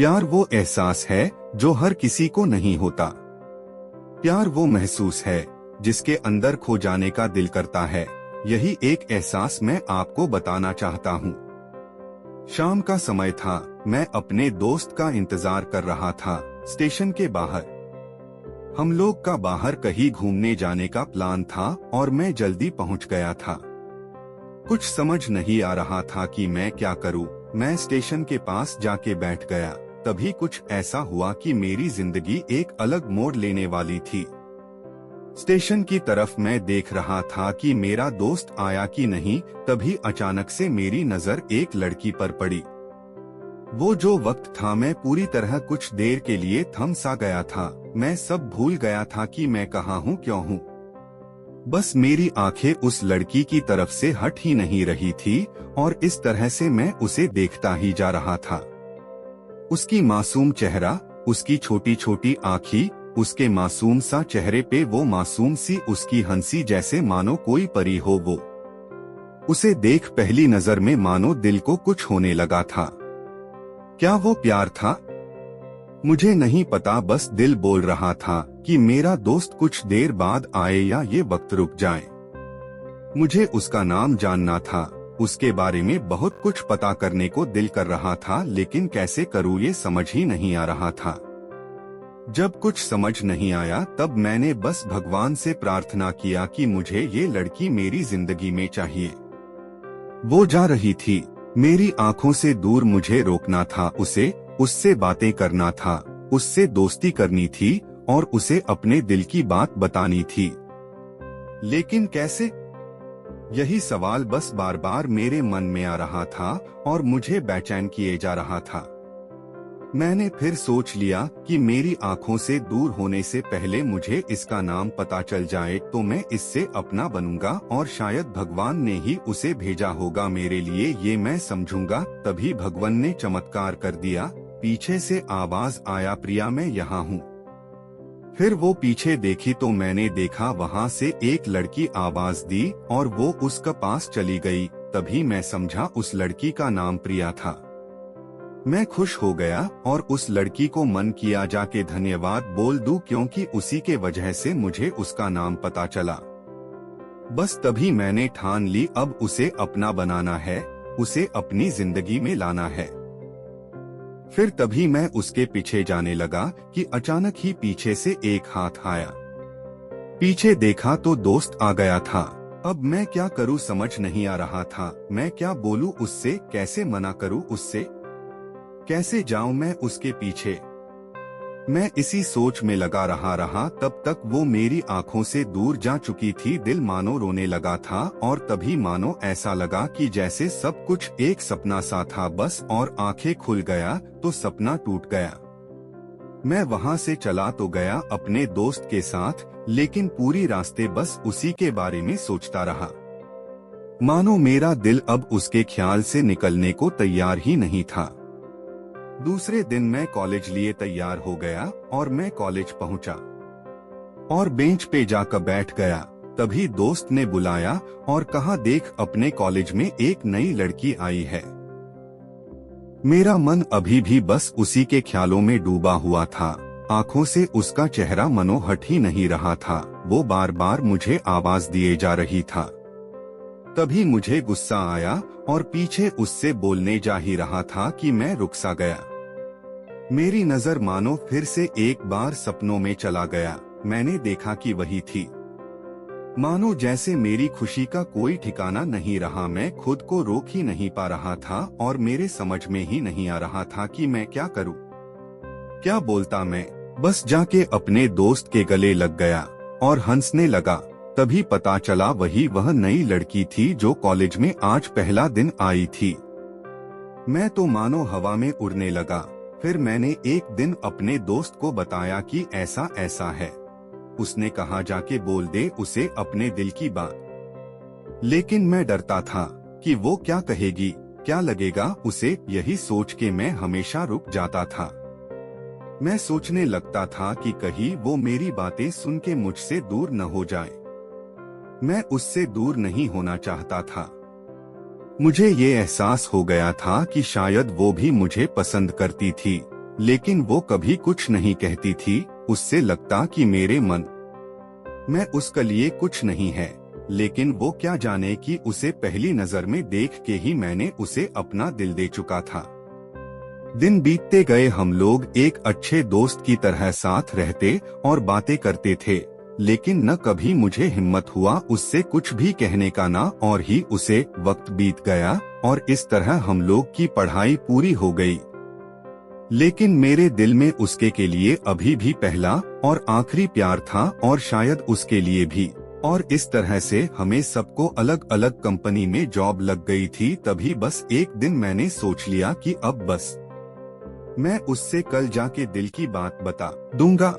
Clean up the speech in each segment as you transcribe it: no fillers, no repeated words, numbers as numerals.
प्यार वो एहसास है जो हर किसी को नहीं होता। प्यार वो महसूस है जिसके अंदर खो जाने का दिल करता है। यही एक एहसास मैं आपको बताना चाहता हूँ। शाम का समय था, मैं अपने दोस्त का इंतजार कर रहा था स्टेशन के बाहर। हम लोग का बाहर कहीं घूमने जाने का प्लान था और मैं जल्दी पहुंच गया था। कुछ समझ नहीं आ रहा था कि मैं क्या करूं। मैं स्टेशन के पास जाके बैठ गया। तभी कुछ ऐसा हुआ कि मेरी जिंदगी एक अलग मोड़ लेने वाली थी। स्टेशन की तरफ मैं देख रहा था कि मेरा दोस्त आया कि नहीं, तभी अचानक से मेरी नजर एक लड़की पर पड़ी। वो जो वक्त था, मैं पूरी तरह कुछ देर के लिए थम सा गया था। मैं सब भूल गया था कि मैं कहाँ हूँ, क्यों हूँ। बस मेरी आंखें उस लड़की की तरफ से हट ही नहीं रही थी और इस तरह से मैं उसे देखता ही जा रहा था। उसकी मासूम चेहरा, उसकी छोटी छोटी आँखें, उसके मासूम सा चेहरे पे वो मासूम सी उसकी हंसी, जैसे मानो कोई परी हो वो। उसे देख पहली नजर में मानो दिल को कुछ होने लगा था। क्या वो प्यार था? मुझे नहीं पता, बस दिल बोल रहा था कि मेरा दोस्त कुछ देर बाद आए या ये वक्त रुक जाए। मुझे उसका नाम जानना था, उसके बारे में बहुत कुछ पता करने को दिल कर रहा था, लेकिन कैसे करूँ ये समझ ही नहीं आ रहा था। जब कुछ समझ नहीं आया तब मैंने बस भगवान से प्रार्थना किया कि मुझे ये लड़की मेरी जिंदगी में चाहिए। वो जा रही थी, मेरी आंखों से दूर मुझे रोकना था उसे, उससे बातें करना था, उससे दोस्ती करनी थी और उसे अपने दिल की बात बतानी थी। लेकिन कैसे? यही सवाल बस बार बार मेरे मन में आ रहा था और मुझे बेचैन किए जा रहा था। मैंने फिर सोच लिया कि मेरी आंखों से दूर होने से पहले मुझे इसका नाम पता चल जाए तो मैं इससे अपना बनूंगा और शायद भगवान ने ही उसे भेजा होगा मेरे लिए, ये मैं समझूंगा। तभी भगवान ने चमत्कार कर दिया। पीछे से आवाज आया, प्रिया मैं यहाँ हूँ। फिर वो पीछे देखी तो मैंने देखा वहाँ से एक लड़की आवाज दी और वो उसके पास चली गई। तभी मैं समझा उस लड़की का नाम प्रिया था। मैं खुश हो गया और उस लड़की को मन किया जाके धन्यवाद बोल दूं, क्योंकि उसी के वजह से मुझे उसका नाम पता चला। बस तभी मैंने ठान ली, अब उसे अपना बनाना है, उसे अपनी जिंदगी में लाना है। फिर तभी मैं उसके पीछे जाने लगा कि अचानक ही पीछे से एक हाथ आया। पीछे देखा तो दोस्त आ गया था। अब मैं क्या करूं समझ नहीं आ रहा था। मैं क्या बोलूं उससे, कैसे मना करूं उससे, कैसे जाऊं मैं उसके पीछे। मैं इसी सोच में लगा रहा तब तक वो मेरी आंखों से दूर जा चुकी थी। दिल मानो रोने लगा था और तभी मानो ऐसा लगा कि जैसे सब कुछ एक सपना सा था बस, और आंखें खुल गया तो सपना टूट गया। मैं वहां से चला तो गया अपने दोस्त के साथ, लेकिन पूरी रास्ते बस उसी के बारे में सोचता रहा। मानो मेरा दिल अब उसके ख्याल से निकलने को तैयार ही नहीं था। दूसरे दिन मैं कॉलेज लिए तैयार हो गया और मैं कॉलेज पहुंचा और बेंच पे जाकर बैठ गया। तभी दोस्त ने बुलाया और कहा, देख अपने कॉलेज में एक नई लड़की आई है। मेरा मन अभी भी बस उसी के ख्यालों में डूबा हुआ था। आंखों से उसका चेहरा मनो हट ही नहीं रहा था। वो बार बार मुझे आवाज दिए जा रही था। तभी मुझे गुस्सा आया और पीछे उससे बोलने जा ही रहा था कि मैं रुक सा गया। मेरी नजर मानो फिर से एक बार सपनों में चला गया। मैंने देखा कि वही थी। मानो जैसे मेरी खुशी का कोई ठिकाना नहीं रहा। मैं खुद को रोक ही नहीं पा रहा था और मेरे समझ में ही नहीं आ रहा था कि मैं क्या करूं, क्या बोलता मैं। बस जाके अपने दोस्त के गले लग गया और हंसने लगा। तभी पता चला वह नई लड़की थी जो कॉलेज में आज पहला दिन आई थी। मैं तो मानो हवा में उड़ने लगा। फिर मैंने एक दिन अपने दोस्त को बताया कि ऐसा ऐसा है। उसने कहा, जाके बोल दे उसे अपने दिल की बात। लेकिन मैं डरता था कि वो क्या कहेगी, क्या लगेगा उसे। यही सोच के मैं हमेशा रुक जाता था। मैं सोचने लगता था कि कहीं वो मेरी बातें सुन के मुझसे दूर न हो जाए। मैं उससे दूर नहीं होना चाहता था। मुझे ये एहसास हो गया था कि शायद वो भी मुझे पसंद करती थी लेकिन वो कभी कुछ नहीं कहती थी। उससे लगता कि मेरे मन में उसके लिए कुछ नहीं है, लेकिन वो क्या जाने कि उसे पहली नजर में देख के ही मैंने उसे अपना दिल दे चुका था। दिन बीतते गए, हम लोग एक अच्छे दोस्त की तरह साथ रहते और बातें करते थे, लेकिन न कभी मुझे हिम्मत हुआ उससे कुछ भी कहने का ना, और ही उसे वक्त बीत गया और इस तरह हम लोग की पढ़ाई पूरी हो गई। लेकिन मेरे दिल में उसके के लिए अभी भी पहला और आखिरी प्यार था, और शायद उसके लिए भी। और इस तरह से हमें सबको अलग अलग कंपनी में जॉब लग गई थी। तभी बस एक दिन मैंने सोच लिया कि अब बस मैं उससे कल जाके दिल की बात बता दूंगा।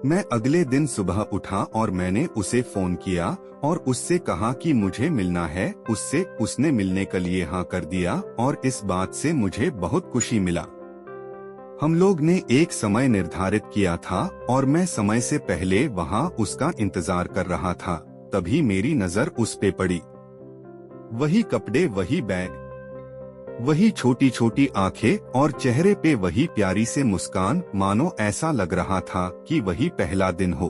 मैं अगले दिन सुबह उठा और मैंने उसे फोन किया और उससे कहा कि मुझे मिलना है उससे। उसने मिलने के लिए हाँ कर दिया और इस बात से मुझे बहुत खुशी मिला। हम लोग ने एक समय निर्धारित किया था और मैं समय से पहले वहाँ उसका इंतजार कर रहा था। तभी मेरी नजर उस पे पड़ी। वही कपड़े, वही बैग, वही छोटी छोटी आंखें और चेहरे पे वही प्यारी से मुस्कान, मानो ऐसा लग रहा था कि वही पहला दिन हो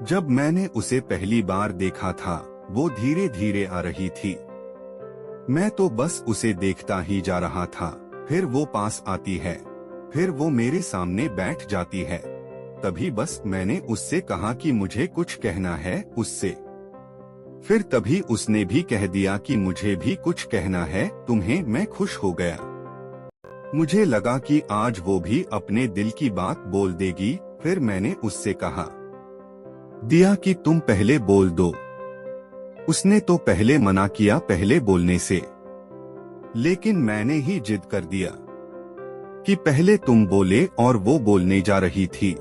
जब मैंने उसे पहली बार देखा था। वो धीरे धीरे आ रही थी, मैं तो बस उसे देखता ही जा रहा था। फिर वो पास आती है, फिर वो मेरे सामने बैठ जाती है। तभी बस मैंने उससे कहा कि मुझे कुछ कहना है उससे। फिर तभी उसने भी कह दिया कि मुझे भी कुछ कहना है तुम्हें। मैं खुश हो गया। मुझे लगा कि आज वो भी अपने दिल की बात बोल देगी। फिर मैंने उससे कहा दिया कि तुम पहले बोल दो। उसने तो पहले मना किया पहले बोलने से, लेकिन मैंने ही जिद कर दिया कि पहले तुम बोले, और वो बोलने जा रही थी।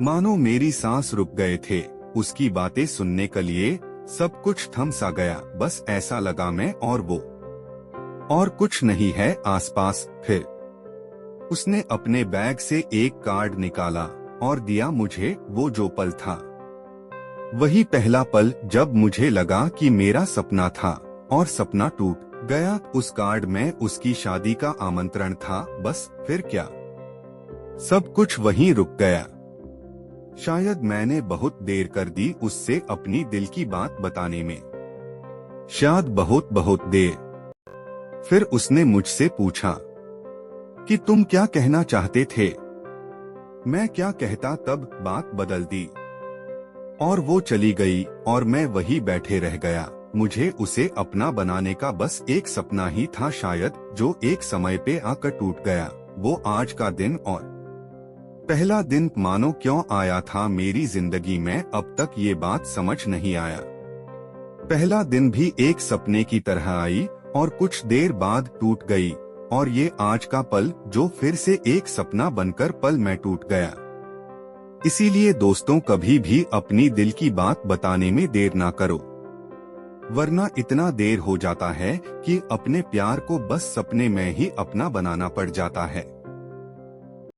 मानो मेरी सांस रुक गए थे। उसकी बातें सुनने के लिए सब कुछ थम सा गया। बस ऐसा लगा मैं और वो, और कुछ नहीं है आसपास। फिर उसने अपने बैग से एक कार्ड निकाला और दिया मुझे। वो जो पल था, वही पहला पल जब मुझे लगा कि मेरा सपना था और सपना टूट गया। उस कार्ड में उसकी शादी का आमंत्रण था। बस फिर क्या, सब कुछ वहीं रुक गया। शायद मैंने बहुत देर कर दी उससे अपनी दिल की बात बताने में, शायद बहुत बहुत देर। फिर उसने मुझसे पूछा कि तुम क्या कहना चाहते थे। मैं क्या कहता, तब बात बदल दी और वो चली गई और मैं वही बैठे रह गया। मुझे उसे अपना बनाने का बस एक सपना ही था शायद, जो एक समय पे आकर टूट गया। वो आज का दिन और पहला दिन मानो क्यों आया था मेरी जिंदगी में, अब तक ये बात समझ नहीं आया। पहला दिन भी एक सपने की तरह आई और कुछ देर बाद टूट गई, और ये आज का पल जो फिर से एक सपना बनकर पल में टूट गया। इसीलिए दोस्तों, कभी भी अपनी दिल की बात बताने में देर ना करो, वरना इतना देर हो जाता है कि अपने प्यार को बस सपने में ही अपना बनाना पड़ जाता है।